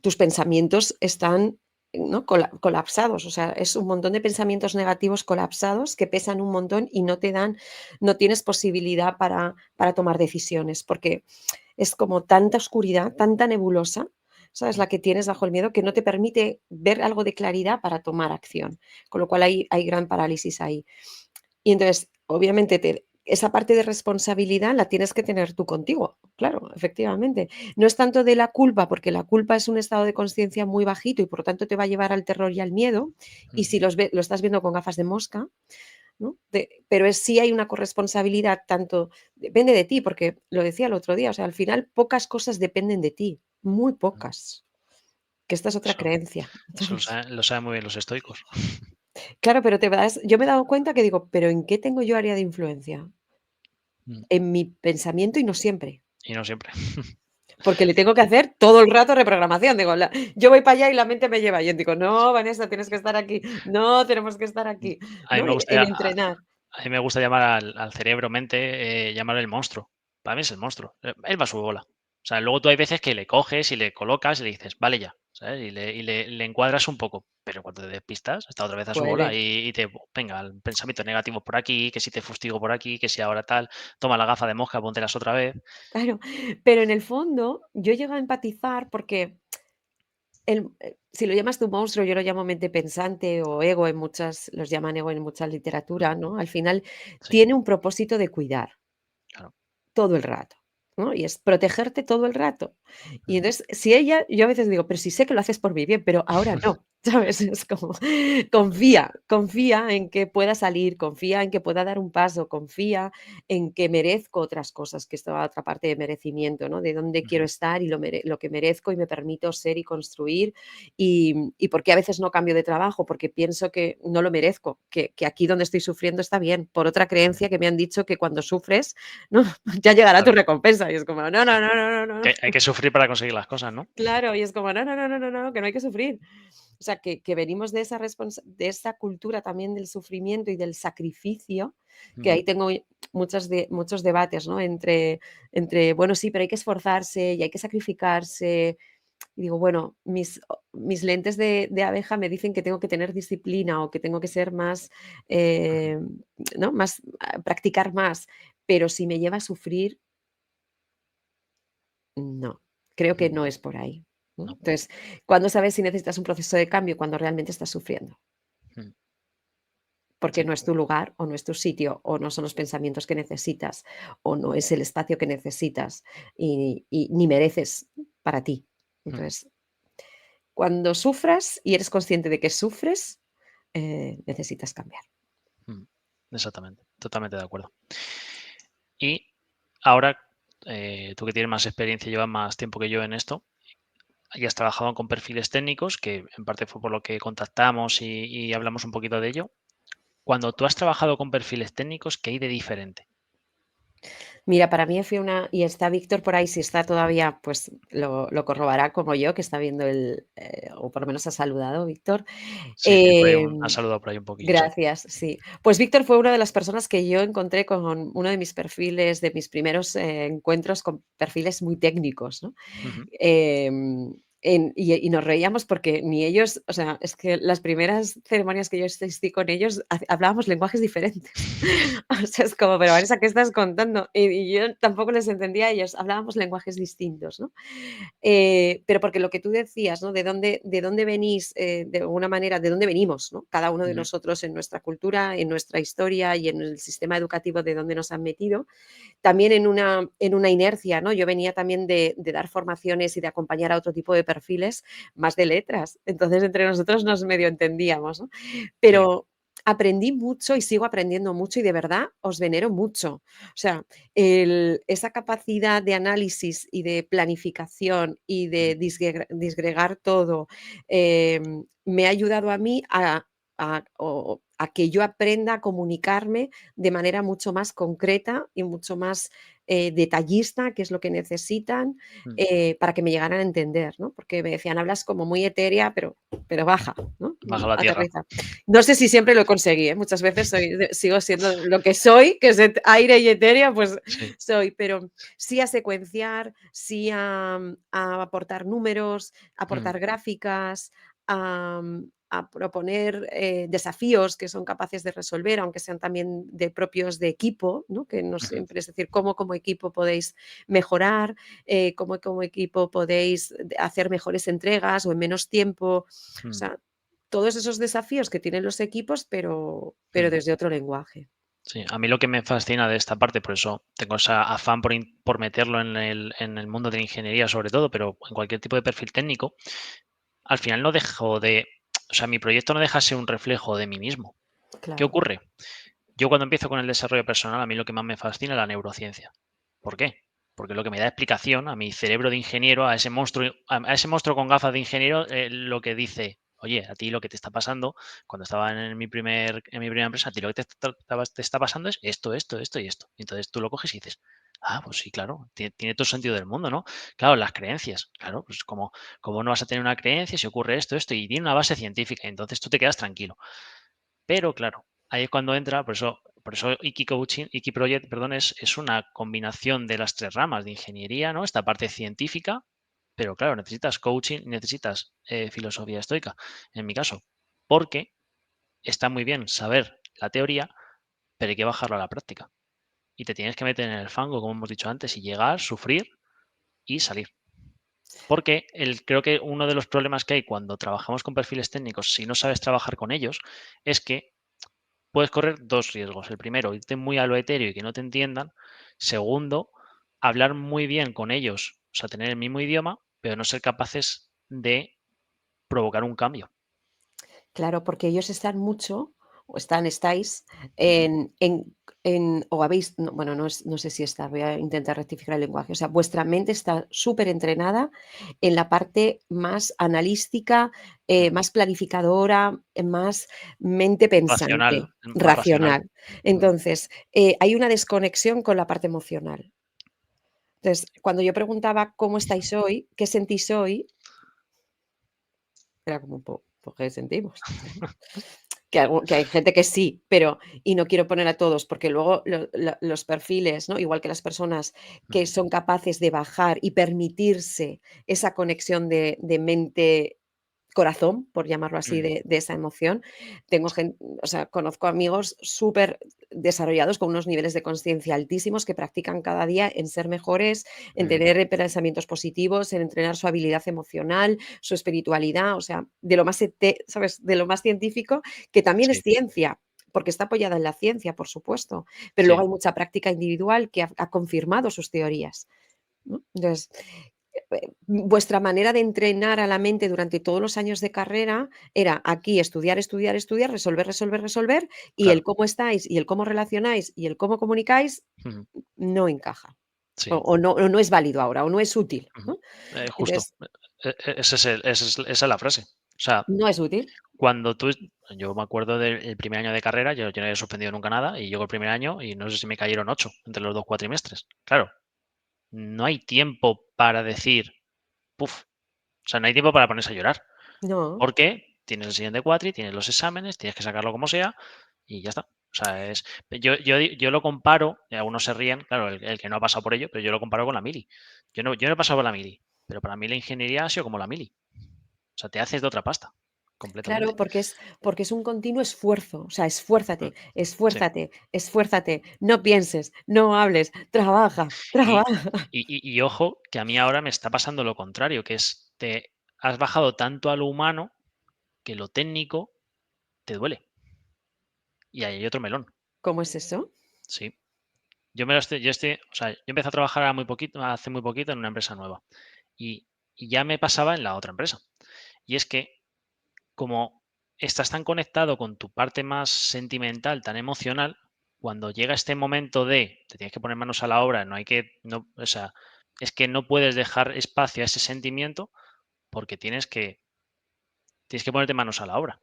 B: tus pensamientos están, ¿no? Colapsados. O sea, es un montón de pensamientos negativos colapsados que pesan un montón y no tienes posibilidad para tomar decisiones, porque es como tanta oscuridad, tanta nebulosa, ¿sabes?
A: Mm,
B: La que tienes bajo el miedo que no te permite ver algo de claridad para tomar acción. Con lo cual hay gran parálisis ahí. Y entonces, obviamente, esa parte de responsabilidad la tienes que tener tú contigo, claro, efectivamente. No es tanto de la culpa, porque la culpa es un estado de conciencia muy bajito y por lo tanto te va a llevar al terror y al miedo. Y
A: mm,
B: si lo estás viendo con gafas de mosca, ¿no? Pero sí hay una corresponsabilidad, tanto depende de ti, porque lo decía el otro día, o sea, al final pocas cosas dependen de ti, muy
A: mm.
B: pocas, que esta es otra
A: Eso,
B: creencia.
A: eso
B: Entonces,
A: lo saben muy bien los estoicos.
B: claro, pero yo me he dado cuenta que digo, pero ¿en qué tengo yo área de influencia?
A: Mm,
B: En mi pensamiento y no siempre,
A: y no siempre.
B: porque le tengo que hacer todo el rato reprogramación. Digo, yo voy para allá y la mente me lleva. Y yo digo, no, Vanessa, tienes que estar aquí. No, tenemos que estar
A: Mm.
B: aquí.
A: A mí
B: ¿No?
A: me
B: El
A: gusta,
B: entrenar.
A: a mí me gusta llamar al cerebro mente, llamarlo el monstruo. Para mí es el monstruo. Él va a su bola. O sea, luego tú hay veces que le coges y le colocas y le dices, vale ya, ¿sabes? Y le encuadras un poco. Pero cuando te despistas, está otra vez a su bola
B: Vuelve.
A: y venga, el pensamiento negativo por aquí, que si te fustigo por aquí, que si ahora tal, toma la gafa de mosca, póntelas otra vez.
B: Claro, pero en el fondo yo llego a empatizar porque si lo llamas tu monstruo, yo lo llamo mente pensante o ego los llaman ego en mucha
A: Mm,
B: literatura, ¿no? Al final
A: sí,
B: tiene un propósito de cuidar
A: claro.
B: todo el rato, ¿no? Y es protegerte todo el rato. Y
A: Mm.
B: entonces, si ella, yo a veces digo, pero si sé que lo haces por mi bien, pero ahora no, ¿sabes? Es como, confía en que pueda salir, confía en que pueda dar un paso, confía en que merezco otras cosas, que esto va a otra parte de merecimiento, ¿no? De dónde quiero
A: Ujú.
B: estar y lo que merezco y me permito ser y construir. Y por qué a veces no cambio de trabajo, porque pienso que no lo merezco, que aquí donde estoy sufriendo está bien, por otra creencia que me han dicho que cuando sufres, ¿no? Ya llegará tu
A: Claro.
B: recompensa. Y es como, no, no, no, no, no, no.
A: Que hay que sufrir para conseguir las cosas, ¿no?
B: Claro, y es como, no, no, no, no, no, no, que no hay que sufrir. O sea, que venimos de esa cultura también del sufrimiento y del sacrificio, que
A: Mm,
B: ahí tengo muchos debates, ¿no? Entre, bueno, sí, pero hay que esforzarse y hay que sacrificarse. Y digo, bueno, mis lentes de abeja me dicen que tengo que tener disciplina o que tengo que ser más,
A: ujú,
B: ¿no? Practicar más. Pero si me lleva a sufrir, no, creo que
A: mm,
B: no es por ahí, ¿no?
A: no,
B: Entonces, ¿cuándo sabes si necesitas un proceso de cambio? Cuando realmente estás sufriendo,
A: mm,
B: porque
A: sí,
B: no es tu lugar, o no es tu sitio, o no son los pensamientos que necesitas, o no es el espacio que necesitas y ni mereces para ti.
A: mm,
B: Entonces, cuando sufras y eres consciente de que sufres, necesitas cambiar.
A: mm, exactamente, totalmente de acuerdo. Y ahora, tú que tienes más experiencia, llevas más tiempo que yo en esto, y has trabajado con perfiles técnicos, que en parte fue por lo que contactamos y hablamos un poquito de ello. Cuando tú has trabajado con perfiles técnicos, ¿qué hay de diferente?
B: Mira, para mí fue y está Víctor por ahí, si está todavía, pues lo corroborará como yo, que está viendo o por lo menos ha saludado, Víctor.
A: Sí, vi por ahí has
B: Em,
A: saludado por ahí un poquillo, sí.
B: Gracias, sí. Pues Víctor fue una de las personas que yo encontré con uno de mis perfiles, de mis primeros encuentros con perfiles muy técnicos, ¿no?
A: Ujú,
B: Em, y nos reíamos porque ni ellos, o sea, es que las primeras ceremonias que yo asistí con ellos hablábamos lenguajes diferentes. O sea, es como, pero Vanessa, ¿qué estás contando? Y yo tampoco les entendía a ellos, hablábamos lenguajes distintos, ¿no? Pero porque lo que tú decías, ¿no? ¿De dónde venís? De alguna manera, ¿de dónde venimos? ¿No? Cada uno de
A: Ujú,
B: nosotros en nuestra cultura, en nuestra historia y en el sistema educativo de donde nos han metido también en una inercia, ¿no? Yo venía también de dar formaciones y de acompañar a otro tipo de perfiles más de letras. Entonces, entre nosotros nos medio entendíamos, ¿no?
A: sí,
B: Pero aprendí mucho y sigo aprendiendo mucho y de verdad os venero mucho. O sea, esa capacidad de análisis y de planificación y de
A: ujú,
B: disgregar todo, me ha ayudado a mí a que yo aprenda a comunicarme de manera mucho más concreta y mucho más detallista, que es lo que necesitan,
A: mm.
B: para que me llegaran a entender, ¿no? Porque me decían, hablas como muy etérea, pero baja, ¿no?
A: Baja la tierra.
B: Aterriza. No sé si siempre lo conseguí, ¿eh? Muchas veces sigo siendo lo que soy, que es aire y etérea, pues
A: Sí.
B: soy, pero sí a secuenciar, sí a aportar números,
A: Ujú,
B: aportar gráficas, a proponer desafíos que son capaces de resolver, aunque sean también de propios de equipo, ¿no? Que no
A: ujú,
B: siempre es decir, cómo como equipo podéis mejorar, cómo como equipo podéis hacer mejores entregas o en menos tiempo. O
A: mm,
B: sea, todos esos desafíos que tienen los equipos, pero
A: mm.
B: desde otro lenguaje.
A: Sí, a mí lo que me fascina de esta parte, por eso tengo ese afán por meterlo en el mundo de la ingeniería sobre todo, pero en cualquier tipo de perfil técnico, al final no dejo de, o sea, mi proyecto no deja de ser un reflejo de mí mismo. ¿Qué
B: Claro.
A: ocurre? Yo cuando empiezo con el desarrollo personal, a mí lo que más me fascina es la neurociencia. ¿Por qué? Porque lo que me da explicación a mi cerebro de ingeniero, a ese monstruo con gafas de ingeniero, lo que dice, oye, a ti lo que te está pasando, cuando estaba en mi primera empresa, a ti lo que te está pasando es esto, esto, esto y esto. Y entonces tú lo coges y dices, ah, pues sí, claro, tiene todo el sentido del mundo, ¿no? Claro, las creencias, claro, pues como no vas a tener una creencia si ocurre esto, esto, y tiene una base científica, entonces tú te quedas tranquilo. Pero claro, ahí es cuando entra, por eso Iki Project, perdón, es una combinación de las tres ramas de ingeniería, ¿no? Esta parte científica, pero claro, necesitas coaching, necesitas filosofía estoica, en mi caso, porque está muy bien saber la teoría, pero hay que bajarlo a la práctica. Y te tienes que meter en el fango, como hemos dicho antes, y llegar, sufrir y salir. Porque creo que uno de los problemas que hay cuando trabajamos con perfiles técnicos, si no sabes trabajar con ellos, es que puedes correr dos riesgos. El primero, irte muy a lo etéreo y que no te entiendan. Segundo, hablar muy bien con ellos, o sea, tener el mismo idioma, pero no ser capaces de provocar un cambio.
B: Claro, porque ellos están mucho, o estáis
A: Ujú,
B: o habéis, no, bueno, no sé si está, voy a intentar rectificar el lenguaje. O sea, vuestra mente está súper entrenada en la parte más analística,
A: ujú.
B: más planificadora, más mente
A: Racional,
B: pensante,
A: más racional.
B: racional.
A: Mm,
B: Entonces, hay una desconexión con la parte emocional. Entonces, cuando yo preguntaba cómo estáis hoy, qué sentís hoy, era como, pues, ¿qué sentimos? Que hay gente que sí, pero y no quiero poner a todos, porque luego los perfiles, ¿no? Igual que las personas que
A: ujú,
B: son capaces de bajar y permitirse esa conexión de mente corazón, por llamarlo así,
A: ujú.
B: de esa emoción. O sea, conozco amigos súper desarrollados con unos niveles de conciencia altísimos que practican cada día en ser mejores, en
A: Mm,
B: tener pensamientos positivos, en entrenar su habilidad emocional, su espiritualidad, o sea, de lo más, ¿sabes? De lo más científico, que también es
A: sí,
B: ciencia, porque está apoyada en la ciencia, por supuesto, pero luego
A: sí,
B: hay mucha práctica individual que ha confirmado sus teorías, ¿no? Entonces, vuestra manera de entrenar a la mente durante todos los años de carrera era aquí estudiar, estudiar, estudiar, resolver, resolver, resolver, y
A: claro.
B: el cómo estáis, y el cómo relacionáis, y el cómo comunicáis
A: Ujú,
B: no encaja,
A: sí,
B: o no es válido ahora, o no es útil,
A: ujú.
B: ¿no?
A: Justo,
B: Entonces,
A: esa es la frase. O sea,
B: no es útil.
A: cuando tú, yo me acuerdo del primer año de carrera, yo no había suspendido nunca nada y llegó el primer año y no sé si me cayeron 8 entre los 2 cuatrimestres. Claro, no hay tiempo para decir, puf, o sea, no hay tiempo para ponerse a llorar,
B: No,
A: porque tienes el siguiente cuatri, tienes los exámenes, tienes que sacarlo como sea y ya está. O sea, yo lo comparo, y algunos se ríen, claro, el que no ha pasado por ello, pero yo lo comparo con la mili. Yo no he pasado por la mili. pero para mí la ingeniería ha sido como la mili. O sea, te haces de otra pasta,
B: Claro,
A: completamente.
B: porque es un continuo esfuerzo, o sea, esfuérzate,
A: Mm, sí.
B: esfuérzate, esfuérzate, no pienses, no hables, trabaja,
A: Y
B: trabaja.
A: y ojo, que a mí ahora me está pasando lo contrario, que es, te has bajado tanto a lo humano que lo técnico te duele, y ahí hay otro melón.
B: ¿Cómo es eso?
A: Sí. Yo estoy o sea, yo empecé a trabajar hace muy poquito en una empresa nueva, y ya me pasaba en la otra empresa. Y es que, como estás tan conectado con tu parte más sentimental, tan emocional, cuando llega este momento de te tienes que poner manos a la obra, no, o sea, es que no puedes dejar espacio a ese sentimiento porque tienes que ponerte manos a la obra.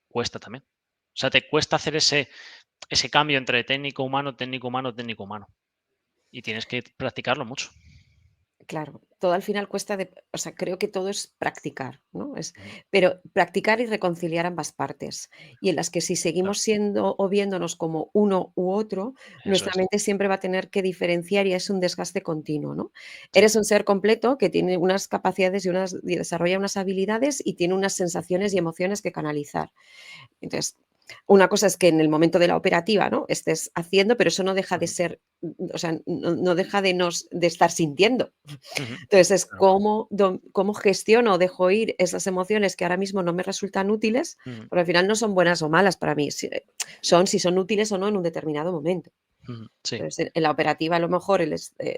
A: Cuesta también. O sea, te cuesta hacer ese cambio entre técnico humano, técnico humano, técnico humano. Y tienes que practicarlo mucho.
B: Claro, todo al final cuesta o sea, creo que todo es practicar, ¿no?
A: Ujú.
B: Pero practicar y reconciliar ambas partes. Y en las que si
A: Claro,
B: seguimos siendo o viéndonos como uno u otro,
A: eso
B: nuestra
A: es.
B: mente siempre va a tener que diferenciar y es un desgaste continuo, ¿no?
A: Sí.
B: Eres un ser completo que tiene unas capacidades y desarrolla unas habilidades y tiene unas sensaciones y emociones que canalizar. Entonces, una cosa es que en el momento de la operativa, ¿no?, estés haciendo, pero eso no deja de
A: Ujú,
B: ser, o sea, no deja de estar sintiendo.
A: ujú.
B: Entonces, es
A: Claro.
B: cómo gestiono o dejo ir esas emociones que ahora mismo no me resultan útiles,
A: Ujú,
B: porque al final no son buenas o malas para mí, si son útiles o no en un determinado momento.
A: ujú. Sí,
B: Entonces, en la operativa, a lo mejor,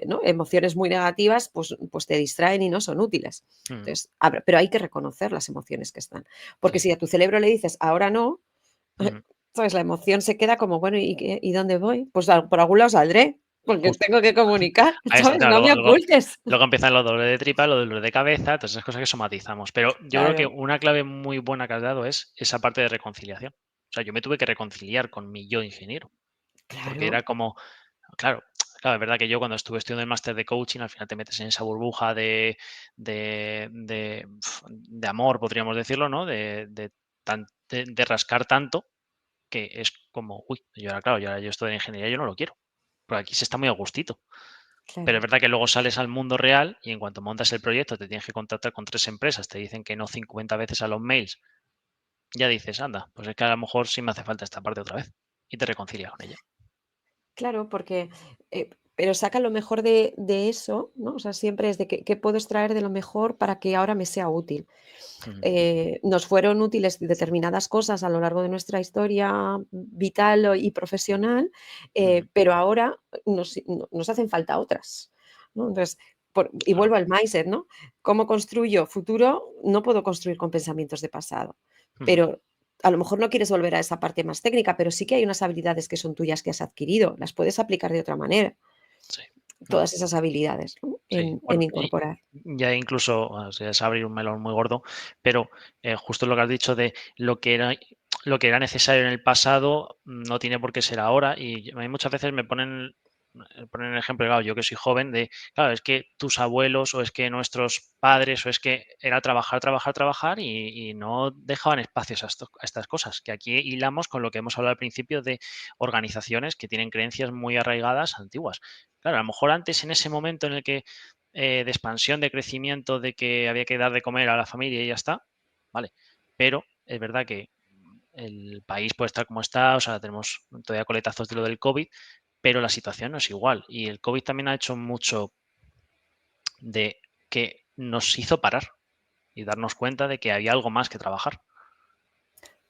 B: ¿no?, emociones muy negativas, pues te distraen y no son útiles.
A: ujú,
B: Entonces, pero hay que reconocer las emociones que están, porque
A: sí.
B: si a tu cerebro le dices: "Ahora no",
A: Ujú.
B: ¿sabes? La emoción se queda como, bueno, ¿y dónde voy? Pues por algún lado saldré, porque
A: Justo.
B: tengo que comunicar,
A: Ahí está,
B: ¿sabes?
A: claro,
B: No me ocultes.
A: luego empiezan los dolores de tripa, los dolores de cabeza, todas esas cosas que somatizamos. Pero yo creo que
B: Claro,
A: una clave muy buena que has dado es esa parte de reconciliación. O sea, yo me tuve que reconciliar con mi yo ingeniero, porque
B: claro,
A: era como, claro, claro, es verdad que yo cuando estuve estudiando el máster de coaching, al final te metes en esa burbuja de amor, podríamos decirlo, ¿no? De rascar tanto que es como, uy, yo esto de ingeniería yo no lo quiero, porque aquí se está muy a gustito. Pero es
B: claro.
A: verdad que luego sales al mundo real y en cuanto montas el proyecto te tienes que contactar con 3 empresas, te dicen que no 50 veces a los mails, ya dices: "Anda, pues es que a lo mejor sí me hace falta esta parte otra vez", y te reconcilias con ella.
B: Claro, porque, pero saca lo mejor de eso, ¿no? O sea, siempre es de qué puedo extraer de lo mejor para que ahora me sea útil.
A: Ujú,
B: Nos fueron útiles determinadas cosas a lo largo de nuestra historia vital y profesional,
A: ujú,
B: pero ahora nos hacen falta otras, ¿no? Entonces, y
A: claro,
B: vuelvo al mindset, ¿no? ¿Cómo construyo futuro? No puedo construir con pensamientos de pasado,
A: ujú,
B: pero a lo mejor no quieres volver a esa parte más técnica, pero sí que hay unas habilidades que son tuyas que has adquirido, las puedes aplicar de otra manera,
A: sí,
B: todas esas habilidades, ¿no?
A: sí.
B: En
A: Bueno, y
B: incorporar.
A: ya incluso, o sea, es abrir un melón muy gordo, pero, justo lo que has dicho de lo que era necesario en el pasado no tiene por qué ser ahora, y a mí muchas veces me ponen el ejemplo, claro, yo que soy joven, de, claro, es que tus abuelos o es que nuestros padres o es que era trabajar, trabajar, trabajar y no dejaban espacios a estas cosas, que aquí hilamos con lo que hemos hablado al principio de organizaciones que tienen creencias muy arraigadas antiguas. Claro, a lo mejor antes, en ese momento en el que de expansión, de crecimiento, de que había que dar de comer a la familia y ya está, vale, pero es verdad que el país puede estar como está, o sea, tenemos todavía coletazos de lo del COVID, pero la situación no es igual. Y el COVID también ha hecho mucho de que nos hizo parar y darnos cuenta de que había algo más que trabajar.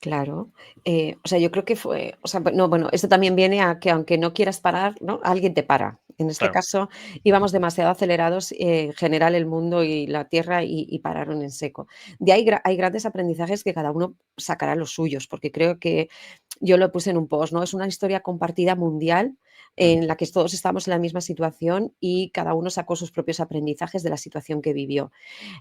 B: Claro, o sea, yo creo que fue, o sea, no, bueno, esto también viene a que aunque no quieras parar, ¿no? Alguien te para. En este
A: Claro,
B: caso, íbamos demasiado acelerados, en general el mundo y la Tierra y pararon en seco. De ahí hay grandes aprendizajes que cada uno sacará los suyos, porque creo que yo lo puse en un post, ¿no? Es una historia compartida mundial
A: mm,
B: en la que todos estamos en la misma situación y cada uno sacó sus propios aprendizajes de la situación que vivió.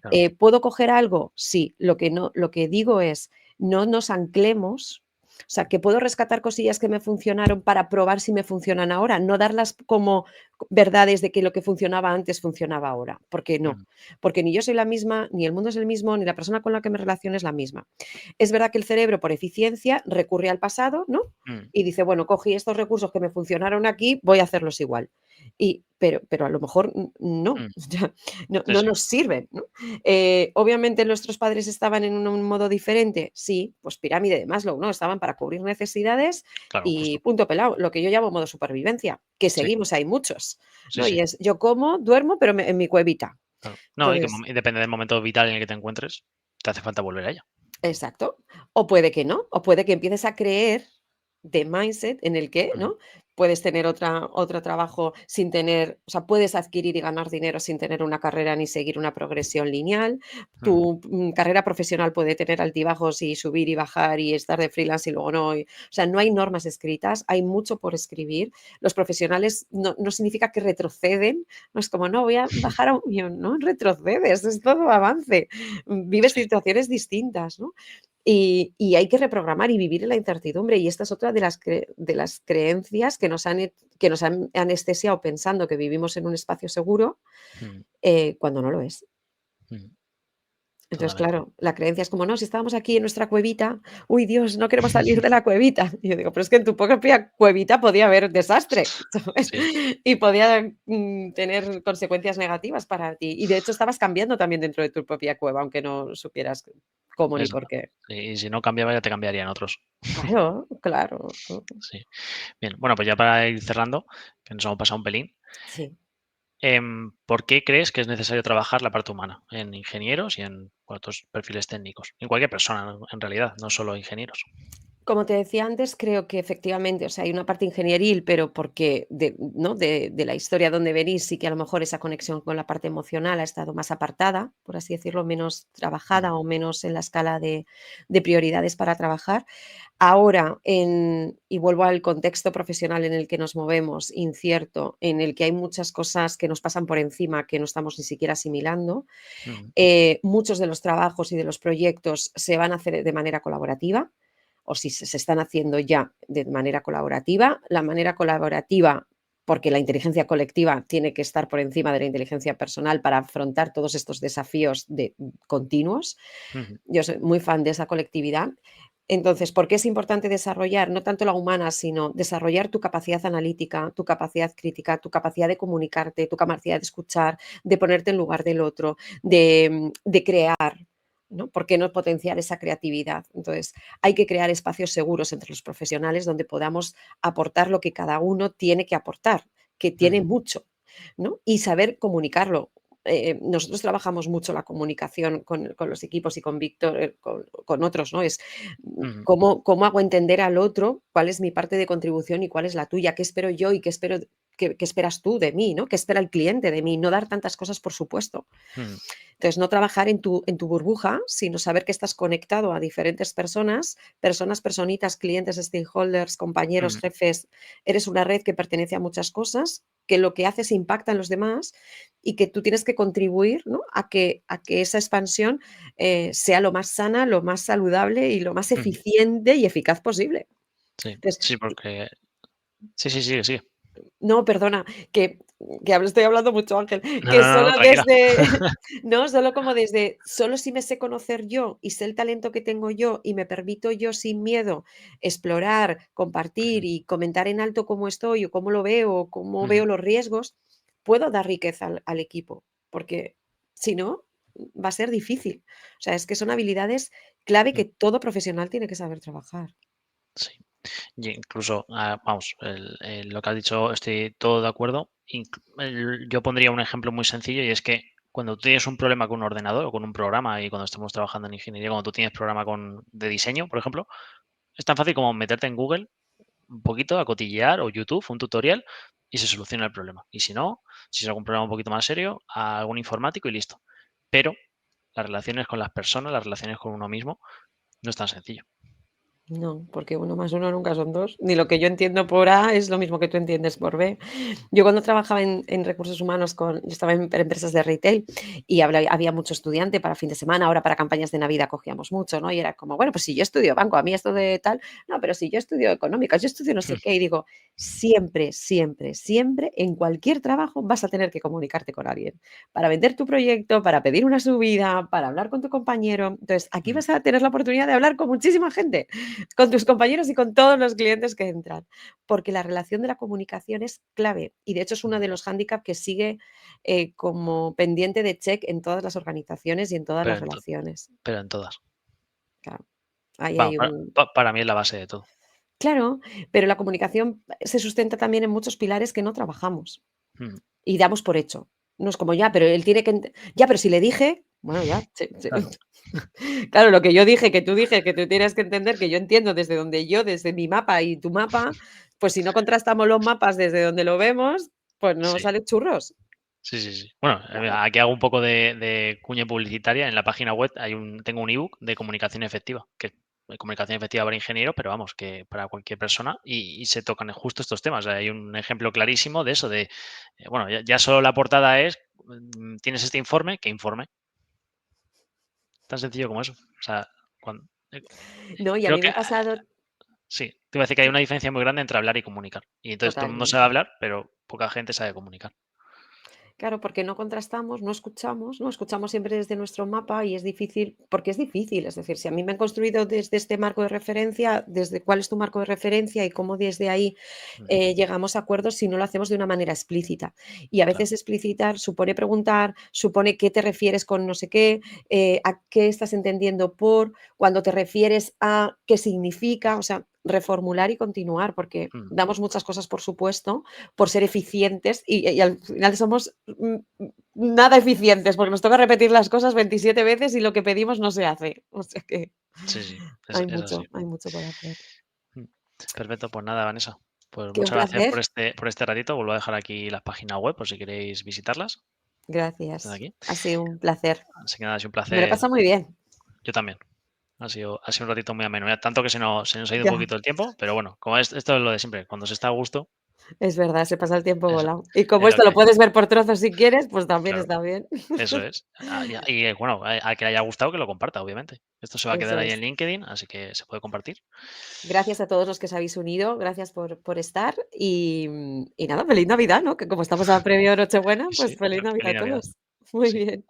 A: claro,
B: ¿Puedo coger algo? Sí, lo que no, lo que digo es, no nos anclemos, o sea, que puedo rescatar cosillas que me funcionaron para probar si me funcionan ahora, no darlas como verdades de que lo que funcionaba antes funcionaba ahora, porque no,
A: mm,
B: porque ni yo soy la misma, ni el mundo es el mismo, ni la persona con la que me relaciono es la misma. Es verdad que el cerebro, por eficiencia, recurre al pasado, ¿no?
A: mm,
B: Y dice, bueno, cogí estos recursos que me funcionaron aquí, voy a hacerlos igual. Pero a lo mejor no,
A: mm,
B: ya, no,
A: sí,
B: no
A: sí,
B: nos sirven, ¿no? Obviamente nuestros padres estaban en un modo diferente, sí, pues pirámide de Maslow, ¿no? Estaban para cubrir necesidades
A: claro,
B: y
A: justo.
B: punto pelado, lo que yo llamo modo supervivencia, que
A: Sí,
B: seguimos, hay muchos,
A: sí,
B: ¿no?
A: sí,
B: Y es, yo como, duermo, pero en mi cuevita.
A: claro. No, y que
B: Entonces,
A: y depende del momento vital en el que te encuentres, te hace falta volver a ella.
B: exacto. O puede que no, o puede que empieces a creer de mindset en el que,
A: Ujú,
B: ¿no? Puedes tener otro trabajo sin tener, o sea, puedes adquirir y ganar dinero sin tener una carrera ni seguir una progresión lineal.
A: ujú,
B: Tu carrera profesional puede tener altibajos y subir y bajar y estar de freelance y luego no. O sea, no hay normas escritas, hay mucho por escribir. Los profesionales no significa que retroceden, no es como, no, voy a bajar a un millón, no retrocedes, es todo avance. Vives
A: sí,
B: situaciones distintas, ¿no? Y hay que reprogramar y vivir en la incertidumbre. Y esta es otra de las creencias que nos han anestesiado pensando que vivimos en un espacio seguro,
A: ujú,
B: cuando no lo es.
A: ujú,
B: Entonces,
A: totalmente.
B: claro, la creencia es como, no, si estábamos aquí en nuestra cuevita, uy, Dios, no queremos salir de la cuevita. Y yo digo, pero es que en tu propia cuevita podía haber desastre, ¿sabes?
A: Sí,
B: Y podía tener consecuencias negativas para ti. Y de hecho estabas cambiando también dentro de tu propia cueva, aunque no supieras cómo ni
A: eso.
B: por qué.
A: Y si no cambiaba, ya te cambiarían otros.
B: Claro, claro.
A: Sí. Bien, bueno, pues ya para ir cerrando, que nos hemos pasado un pelín,
B: Sí.
A: ¿por qué crees que es necesario trabajar la parte humana en ingenieros y en otros perfiles técnicos? En cualquier persona, en realidad, no solo ingenieros.
B: Como te decía antes, creo que efectivamente, o sea, hay una parte ingenieril, pero porque ¿no? De la historia donde venís, sí que a lo mejor esa conexión con la parte emocional ha estado más apartada, por así decirlo, menos
A: Mm,
B: trabajada o menos en la escala de prioridades para trabajar. Ahora, y vuelvo al contexto profesional en el que nos movemos, incierto, en el que hay muchas cosas que nos pasan por encima que no estamos ni siquiera asimilando,
A: mm,
B: muchos de los trabajos y de los proyectos se van a hacer de manera colaborativa, o si se están haciendo ya de manera colaborativa. La manera colaborativa, porque la inteligencia colectiva tiene que estar por encima de la inteligencia personal para afrontar todos estos desafíos continuos.
A: ujú,
B: Yo soy muy fan de esa colectividad. Entonces, ¿por qué es importante desarrollar, no tanto la humana, sino desarrollar tu capacidad analítica, tu capacidad crítica, tu capacidad de comunicarte, tu capacidad de escuchar, de ponerte en lugar del otro, de crear, ¿no? ¿Por qué no potenciar esa creatividad? Entonces, hay que crear espacios seguros entre los profesionales donde podamos aportar lo que cada uno tiene que aportar, que tiene
A: ujú,
B: mucho, ¿no? Y saber comunicarlo. Nosotros trabajamos mucho la comunicación con los equipos y con Víctor, con otros, ¿no? Es
A: ujú,
B: cómo hago entender al otro cuál es mi parte de contribución y cuál es la tuya, qué espero yo y qué esperas tú de mí, ¿no? ¿Qué espera el cliente de mí? No dar tantas cosas por supuesto.
A: ujú,
B: Entonces, no trabajar en tu burbuja, sino saber que estás conectado a diferentes personas, personitas, clientes, stakeholders, compañeros,
A: ujú,
B: jefes. Eres una red que pertenece a muchas cosas, que lo que haces impacta en los demás y que tú tienes que contribuir, ¿no? a que esa expansión sea lo más sana, lo más saludable y lo más
A: ujú.
B: eficiente y eficaz posible.
A: Sí,
B: Entonces,
A: sí, porque sí, sí, sigue, sigue.
B: no, perdona, que estoy hablando mucho, Ángel,
A: No,
B: que
A: no, no,
B: solo
A: no, tranquila.
B: desde no, solo como desde solo si me sé conocer yo y sé el talento que tengo yo y me permito yo sin miedo explorar, compartir
A: Ujú,
B: y comentar en alto cómo estoy o cómo lo veo o cómo
A: ujú,
B: veo los riesgos, puedo dar riqueza al equipo, porque si no, va a ser difícil. O sea, es que son habilidades clave
A: mm,
B: que todo profesional tiene que saber trabajar.
A: sí. Y incluso, vamos, lo que has dicho estoy todo de acuerdo. Yo pondría un ejemplo muy sencillo y es que cuando tú tienes un problema con un ordenador o con un programa y cuando estamos trabajando en ingeniería, cuando tú tienes problema de diseño, por ejemplo, es tan fácil como meterte en Google un poquito a cotillear o YouTube, un tutorial y se soluciona el problema. Y si no, si es algún problema un poquito más serio, a algún informático y listo. Pero las relaciones con las personas, las relaciones con uno mismo, no es tan sencillo.
B: No, porque uno más uno nunca son dos. Ni lo que yo entiendo por A es lo mismo que tú entiendes por B. Yo cuando trabajaba en recursos humanos yo estaba en empresas de retail y había mucho estudiante para fin de semana, ahora para campañas de Navidad cogíamos mucho, ¿no? Y era como, bueno, pues si yo estudio banco, a mí esto de tal, no, pero si yo estudio económicas, yo estudio no sé qué, y digo, siempre, siempre, siempre, en cualquier trabajo vas a tener que comunicarte con alguien para vender tu proyecto, para pedir una subida, para hablar con tu compañero. Entonces, aquí vas a tener la oportunidad de hablar con muchísima gente. con tus compañeros y con todos los clientes que entran, porque la relación de la comunicación es clave y de hecho es uno
A: Mm,
B: de los hándicap que sigue, como pendiente de check en todas las organizaciones y en todas
A: pero
B: las
A: en to
B: relaciones.
A: pero en todas.
B: Claro, ahí
A: Vamos,
B: hay un
A: para mí es la base de todo.
B: claro, pero la comunicación se sustenta también en muchos pilares que no trabajamos
A: Mm,
B: y damos por hecho. No es como: "Ya, pero él tiene que ya, pero si le dije", bueno, ya,
A: claro,
B: claro, lo que yo dije, que tú dije, que tú tienes que entender que yo entiendo desde donde yo, desde mi mapa y tu mapa, pues si no contrastamos los mapas desde donde lo vemos, pues no
A: sí.
B: salen churros.
A: Sí, sí, sí. Bueno,
B: Claro.
A: aquí hago un poco de cuña publicitaria. En la página web tengo un ebook de comunicación efectiva, que es de comunicación efectiva para ingenieros, pero vamos, que para cualquier persona y se tocan justo estos temas. Hay un ejemplo clarísimo de eso, bueno, ya solo la portada es, tienes este informe, ¿qué informe? Tan sencillo como eso. O sea, cuan- eh,
B: No, y a
A: creo
B: mí
A: que
B: me ha pasado
A: sí, te iba a decir que hay una diferencia muy grande entre hablar y comunicar. Y entonces todo el mundo sabe
B: totalmente.
A: hablar, pero poca gente sabe comunicar.
B: Claro, porque no contrastamos, no escuchamos siempre desde nuestro mapa y es difícil, porque es difícil, es decir, si a mí me han construido desde este marco de referencia, desde cuál es tu marco de referencia y cómo desde ahí
A: Mm,
B: llegamos a acuerdos si no lo hacemos de una manera explícita. Y a
A: claro.
B: veces explicitar supone preguntar, supone qué te refieres con no sé qué, a qué estás entendiendo por, cuando te refieres a qué significa, o sea, reformular y continuar, porque
A: Mm,
B: damos muchas cosas por supuesto, por ser eficientes y al final somos nada eficientes, porque nos toca repetir las cosas 27 veces y lo que pedimos no se hace. O sea que
A: sí, sí, es así.
B: hay mucho por hacer.
A: Mm. Perfecto, pues nada, Vanessa. Pues
B: Que un
A: muchas gracias
B: placer.
A: por este ratito. Vuelvo a dejar aquí las páginas web por si queréis visitarlas. Desde
B: Gracias.
A: aquí.
B: Ha sido un placer.
A: Así que nada, ha sido un
B: Me lo he
A: placer.
B: pasado muy bien.
A: Yo también. Ha sido un ratito muy ameno. Tanto que se nos ha ido un
B: Ya,
A: poquito el tiempo, pero bueno, como esto es lo de siempre. Cuando se está a gusto,
B: es verdad, se pasa el tiempo
A: eso
B: volado. Y como
A: es lo
B: esto
A: que
B: lo
A: hay.
B: puedes ver por trozos si quieres, pues también
A: Claro,
B: está bien.
A: eso es. Bueno, a que le haya gustado, que lo comparta, obviamente. Esto se va a
B: Eso
A: quedar ahí en
B: es.
A: LinkedIn, así que se puede compartir.
B: Gracias a todos los que os habéis unido, gracias por estar y nada, feliz Navidad, ¿no? Que como estamos a previo Nochebuena,
A: Sí,
B: pues
A: sí.
B: feliz Navidad
A: Feliz
B: a
A: Navidad.
B: todos. Muy
A: Sí.
B: bien.